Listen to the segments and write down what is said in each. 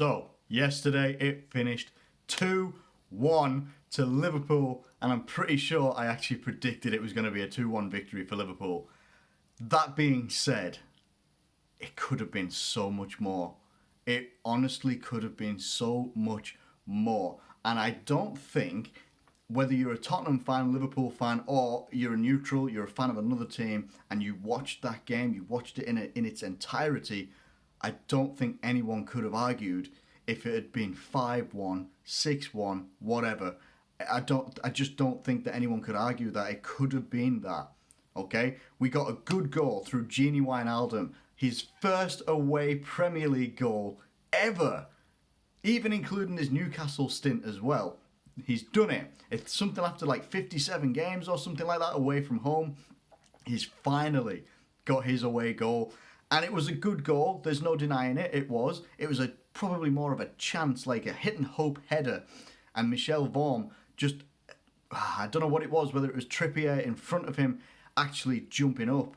So, yesterday it finished 2-1 to Liverpool, and I'm pretty sure I actually predicted it was going to be a 2-1 victory for Liverpool. That being said, it could have been so much more. It honestly could have been so much more. And I don't think, whether you're a Tottenham fan, Liverpool fan, or you're a neutral, you're a fan of another team, and you watched that game, you watched it in its entirety, I don't think anyone could have argued if it had been 5-1, 6-1, whatever. I just don't think that anyone could argue that it could have been that. Okay? We got a good goal through Wijnaldum, his first away Premier League goal ever, even including his Newcastle stint as well. He's done it. It's something after like 57 games or something like that away from home. He's finally got his away goal. And it was a good goal. There's no denying it. It was. It was probably more of a chance, like a hit and hope header. And Michel Vorm just, I don't know what it was, whether it was Trippier in front of him actually jumping up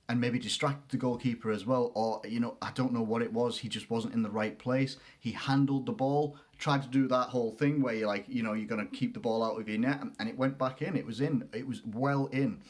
and maybe distracted the goalkeeper as well. Or, I don't know what it was. He just wasn't in the right place. He handled the ball, tried to do that whole thing where you're like, you're going to keep the ball out of your net. And it went back in. It was in. It was well in.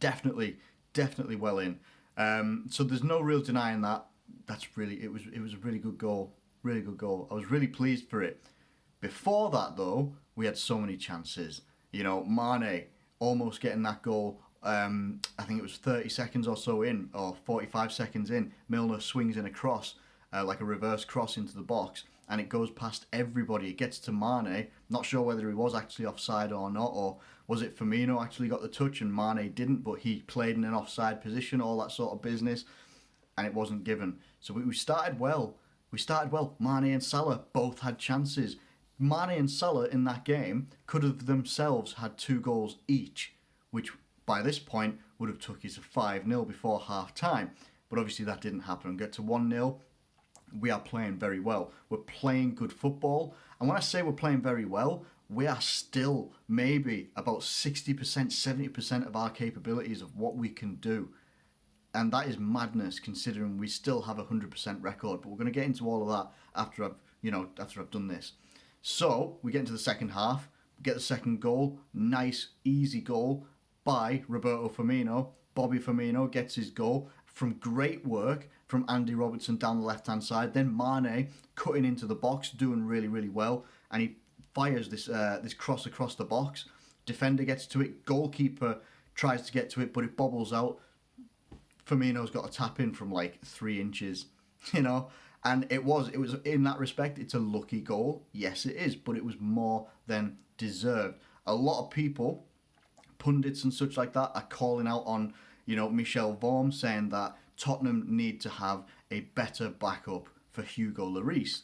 Definitely well in. So there's no real denying that. It was a really good goal. Really good goal. I was really pleased for it. Before that though, we had so many chances. Mané almost getting that goal. I think it was 30 seconds or so in, or 45 seconds in. Milner swings in a cross, like a reverse cross into the box, and it goes past everybody. It gets to Mané. Not sure whether he was actually offside or not, or was it Firmino actually got the touch and Mané didn't, but he played in an offside position, all that sort of business, and it wasn't given. So we started well. Mané and Salah both had chances. Mané and Salah in that game could have themselves had 2 goals each, which by this point would have took us to 5-0 before half time. But obviously that didn't happen. And get to 1-0. We are playing very well. We're playing good football. And when I say we're playing very well, we are still maybe about 60%, 70% of our capabilities of what we can do. And that is madness considering we still have a 100% record. But we're going to get into all of that after I've done this. So we get into the second half, get the second goal, nice, easy goal by Roberto Firmino. Bobby Firmino gets his goal from great work from Andy Robertson down the left-hand side. Then Mané cutting into the box, doing really, really well. And he fires this cross across the box. Defender gets to it. Goalkeeper tries to get to it, but it bobbles out. Firmino's got a tap in from like 3 inches, And it was in that respect, it's a lucky goal. Yes, it is, but it was more than deserved. A lot of people, pundits and such like that, are calling out on, Michel Vorm, saying that Tottenham need to have a better backup for Hugo Lloris.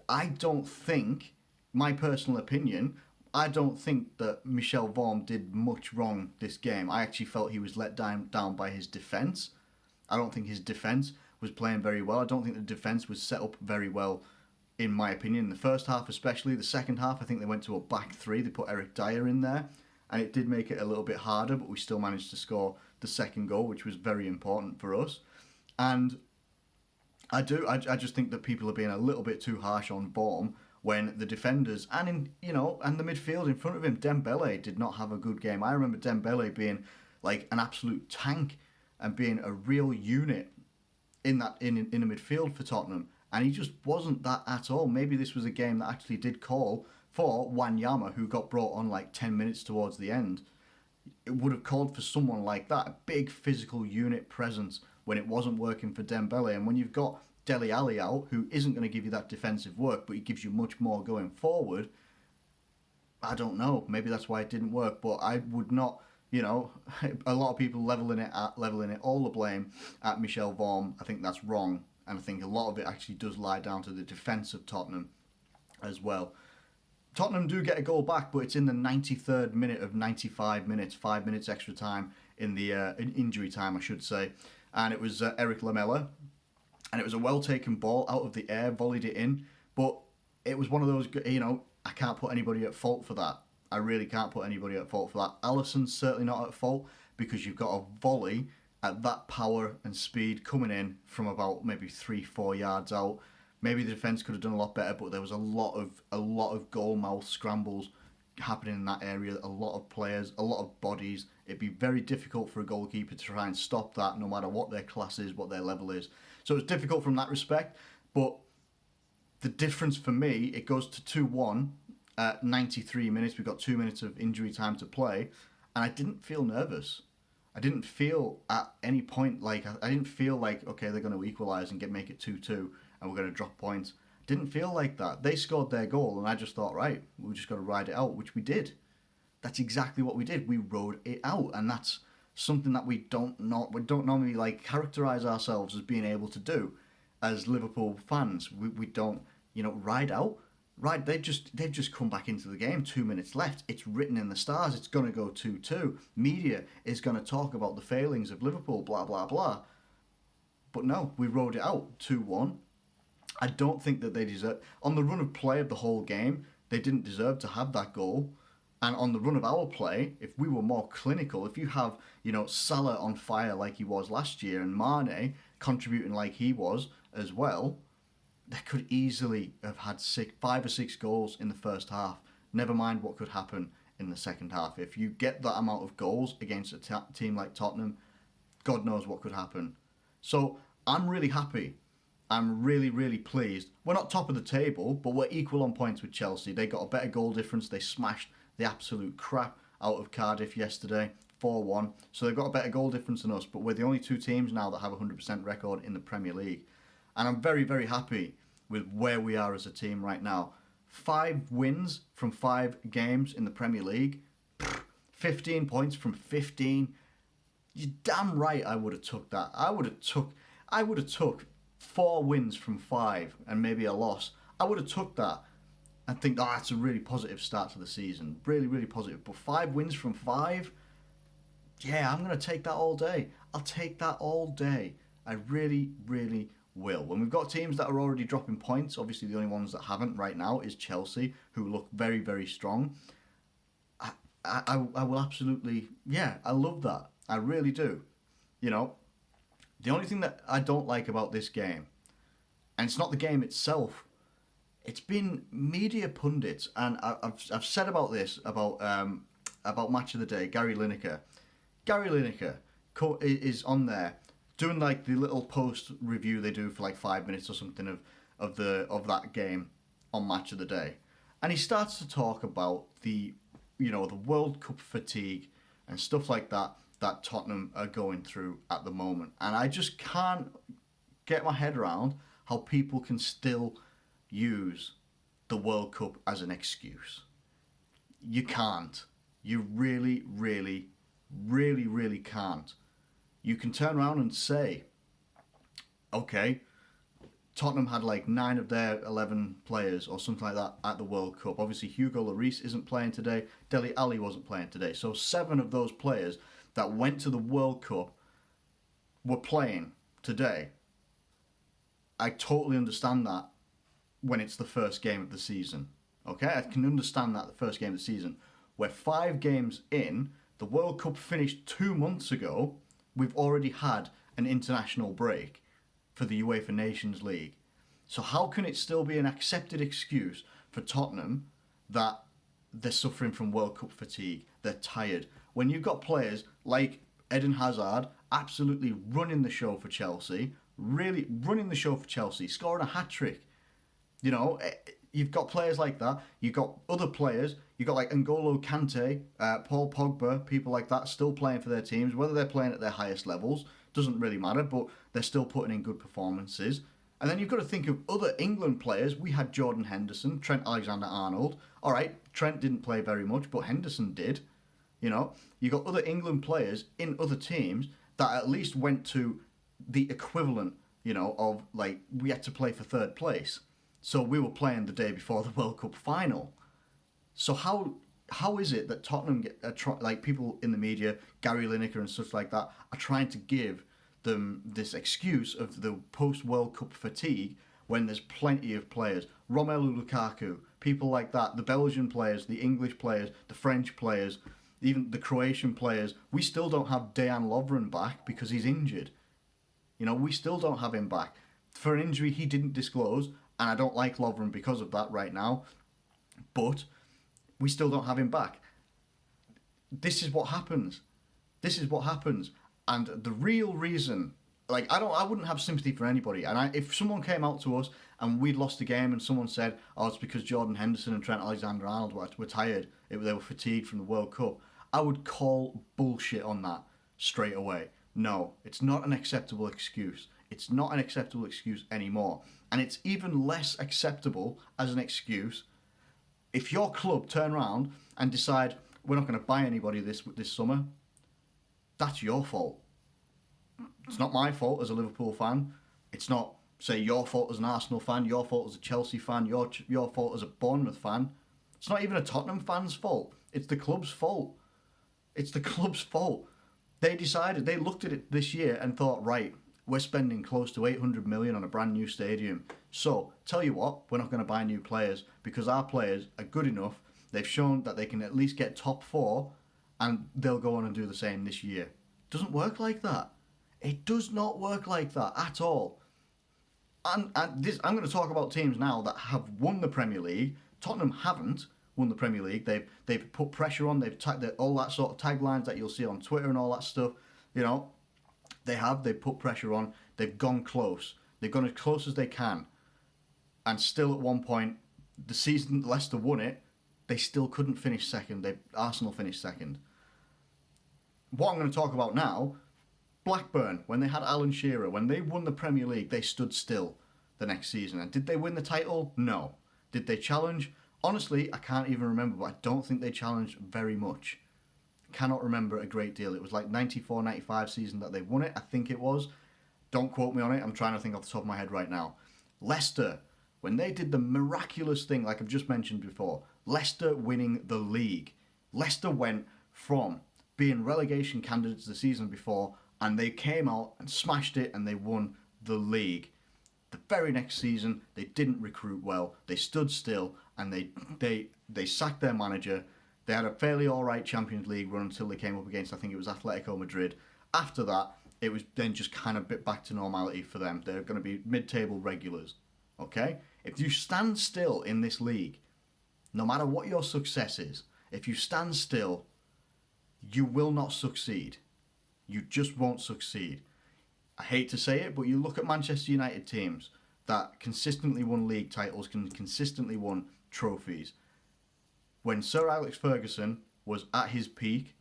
I don't think, my personal opinion, I don't think that Michel Vorm did much wrong this game. I actually felt he was let down by his defence. I don't think his defence was playing very well. I don't think the defence was set up very well, in my opinion. In the first half especially. The second half, I think they went to a back 3. They put Eric Dyer in there, and it did make it a little bit harder, but we still managed to score the second goal, which was very important for us. And I just think that people are being a little bit too harsh on Vorm when the defenders and the midfield in front of him, Dembele did not have a good game. I remember Dembele being like an absolute tank and being a real unit in the midfield for Tottenham, and he just wasn't that at all. Maybe this was a game that actually did call for Wanyama, who got brought on like 10 minutes towards the end. It would have called for someone like that, a big physical unit presence when it wasn't working for Dembele. And when you've got Dele Alli out, who isn't going to give you that defensive work, but he gives you much more going forward, I don't know. Maybe that's why it didn't work, but I would not. A lot of people leveling it all the blame at Michel Vorm. I think that's wrong, and I think a lot of it actually does lie down to the defence of Tottenham as well. Tottenham do get a goal back, but it's in the 93rd minute of 95 minutes, 5 minutes extra time in the in injury time, I should say. And it was Eric Lamela, and it was a well-taken ball out of the air, volleyed it in, but it was one of those, I can't put anybody at fault for that. I really can't put anybody at fault for that. Alisson's certainly not at fault because you've got a volley at that power and speed coming in from about maybe 3-4 yards out. Maybe the defence could have done a lot better, but there was a lot of goal mouth scrambles happening in that area. A lot of players, a lot of bodies. It'd be very difficult for a goalkeeper to try and stop that, no matter what their class is, what their level is. So it's difficult from that respect. But the difference for me, it goes to 2-1 at 93 minutes. We've got 2 minutes of injury time to play, and I didn't feel nervous. I didn't feel at any point like I didn't feel like, okay, they're going to equalise and make it 2-2 and we're going to drop points. Didn't feel like that. They scored their goal and I just thought, right, we just got to ride it out, which we did. That's exactly what we did. We rode it out, and that's something that we don't normally like characterise ourselves as being able to do as Liverpool fans. We don't, ride out. Right, they've just come back into the game. 2 minutes left. It's written in the stars. It's going to go 2-2. Media is going to talk about the failings of Liverpool, blah, blah, blah. But no, we rode it out 2-1. I don't think that they deserve... On the run of play of the whole game, they didn't deserve to have that goal. And on the run of our play, if we were more clinical, if you have, Salah on fire like he was last year and Mané contributing like he was as well, they could easily have had 5 or 6 goals in the first half. Never mind what could happen in the second half. If you get that amount of goals against a team like Tottenham, God knows what could happen. So I'm really happy. I'm really, really pleased. We're not top of the table, but we're equal on points with Chelsea. They got a better goal difference. They smashed the absolute crap out of Cardiff yesterday, 4-1. So they've got a better goal difference than us, but we're the only 2 teams now that have a 100% record in the Premier League. And I'm very, very happy with where we are as a team right now. 5 wins from 5 games in the Premier League. 15 points from 15. You're damn right I would have took that. I would have took 4 wins from 5 and maybe a loss. I would have took that and think, that's a really positive start to the season. Really, really positive. But 5 wins from 5? Yeah, I'm going to take that all day. I'll take that all day. I really, really will. When we've got teams that are already dropping points, obviously the only ones that haven't right now is Chelsea, who look very, very strong. I will absolutely, I love that. I really do. The only thing that I don't like about this game, and it's not the game itself, it's been media pundits, and I've said about this, about Match of the Day, Gary Lineker. Gary Lineker is on there doing like the little post review they do for like 5 minutes or something of that game on Match of the Day, and he starts to talk about the World Cup fatigue and stuff like that Tottenham are going through at the moment, and I just can't get my head around how people can still use the World Cup as an excuse. You can't. You really, really, really, really can't. You can turn around and say, okay, Tottenham had like 9 of their 11 players or something like that at the World Cup. Obviously, Hugo Lloris isn't playing today. Dele Alli wasn't playing today. So 7 of those players that went to the World Cup were playing today. I totally understand that when it's the first game of the season. Okay, I can understand that the first game of the season. We're 5 games in. The World Cup finished 2 months ago. We've already had an international break for the UEFA Nations League. So how can it still be an accepted excuse for Tottenham that they're suffering from World Cup fatigue, they're tired, when you've got players like Eden Hazard absolutely running the show for Chelsea, really running the show for Chelsea, scoring a hat-trick? You've got players like that. You've got other players. You've got like N'Golo Kante, Paul Pogba, people like that still playing for their teams. Whether they're playing at their highest levels doesn't really matter, but they're still putting in good performances. And then you've got to think of other England players. We had Jordan Henderson, Trent Alexander-Arnold. All right, Trent didn't play very much, but Henderson did. You've got other England players in other teams that at least went to the equivalent, of like we had to play for 3rd place. So we were playing the day before the World Cup final. So how is it that Tottenham, like people in the media, Gary Lineker and such like that, are trying to give them this excuse of the post-World Cup fatigue when there's plenty of players? Romelu Lukaku, people like that, the Belgian players, the English players, the French players, even the Croatian players. We still don't have Dejan Lovren back because he's injured. We still don't have him back for an injury he didn't disclose, and I don't like Lovren because of that right now, but we still don't have him back. This is what happens. This is what happens. And the real reason, like, I wouldn't have sympathy for anybody. And if someone came out to us and we'd lost a game and someone said, oh, it's because Jordan Henderson and Trent Alexander-Arnold were tired, they were fatigued from the World Cup, I would call bullshit on that straight away. No, it's not an acceptable excuse. It's not an acceptable excuse anymore. And it's even less acceptable as an excuse if your club turn around and decide, we're not going to buy anybody this summer. That's your fault. It's not my fault as a Liverpool fan. It's not, say, your fault as an Arsenal fan, your fault as a Chelsea fan, your fault as a Bournemouth fan. It's not even a Tottenham fan's fault. It's the club's fault. It's the club's fault. They decided, they looked at it this year and thought, right, we're spending close to 800 million on a brand new stadium. So, tell you what, we're not going to buy new players because our players are good enough. They've shown that they can at least get top 4 and they'll go on and do the same this year. It doesn't work like that. It does not work like that at all. And this, I'm going to talk about teams now that have won the Premier League. Tottenham haven't won the Premier League. They've put pressure on. They've all that sort of taglines that you'll see on Twitter and all that stuff. You know, they've put pressure on. They've gone close. They've gone as close as they can. And still at one point, the season Leicester won it, they still couldn't finish second. Arsenal finished second. What I'm going to talk about now, Blackburn, when they had Alan Shearer, when they won the Premier League, they stood still the next season. And did they win the title? No. Did they challenge? Honestly, I can't even remember, but I don't think they challenged very much. Cannot remember a great deal. It was like 94-95 season that they won it, I think it was. Don't quote me on it, I'm trying to think off the top of my head right now. Leicester, when they did the miraculous thing, like I've just mentioned before, Leicester winning the league. Leicester went from being relegation candidates the season before, and they came out and smashed it and they won the league. The very next season, they didn't recruit well. They stood still and they sacked their manager. They had a fairly alright Champions League run until they came up against, I think it was Atletico Madrid. After that, it was then just kind of bit back to normality for them. They're going to be mid-table regulars. Okay? If you stand still in this league, no matter what your success is, if you stand still, you will not succeed. You just won't succeed. I hate to say it, but you look at Manchester United teams that consistently won league titles, consistently won trophies. When Sir Alex Ferguson was at his peak,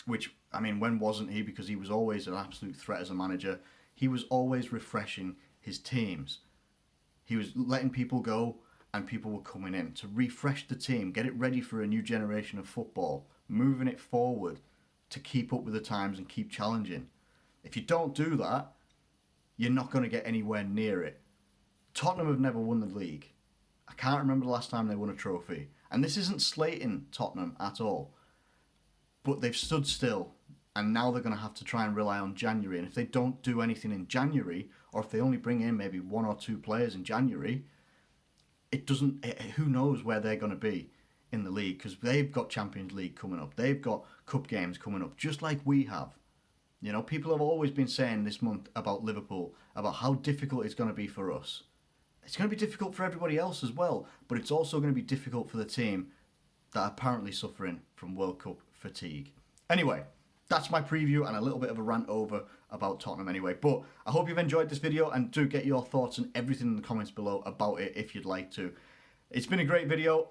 which, I mean, when wasn't he? Because he was always an absolute threat as a manager. He was always refreshing his teams. He was letting people go and people were coming in to refresh the team, get it ready for a new generation of football, moving it forward to keep up with the times and keep challenging. If you don't do that, you're not going to get anywhere near it. Tottenham have never won the league. I can't remember the last time they won a trophy. And this isn't slating Tottenham at all. But they've stood still, and now they're going to have to try and rely on January. And if they don't do anything in January, or if they only bring in maybe 1 or 2 players in January, who knows where they're going to be in the league, because they've got Champions League coming up. They've got cup games coming up, just like we have. You know, people have always been saying this month about Liverpool, about how difficult it's going to be for us. It's going to be difficult for everybody else as well, but it's also going to be difficult for the team that are apparently suffering from World Cup fatigue. Anyway, that's my preview and a little bit of a rant over about Tottenham anyway. But I hope you've enjoyed this video, and do get your thoughts and everything in the comments below about it if you'd like to. It's been a great video.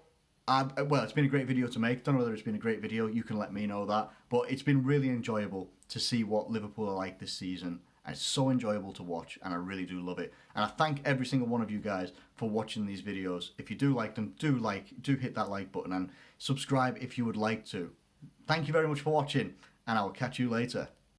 Well, it's been a great video to make. Don't know whether it's been a great video. You can let me know that. But it's been really enjoyable to see what Liverpool are like this season. And it's so enjoyable to watch, and I really do love it. And I thank every single one of you guys for watching these videos. If you do like them, do hit that like button and subscribe if you would like to. Thank you very much for watching, and I will catch you later.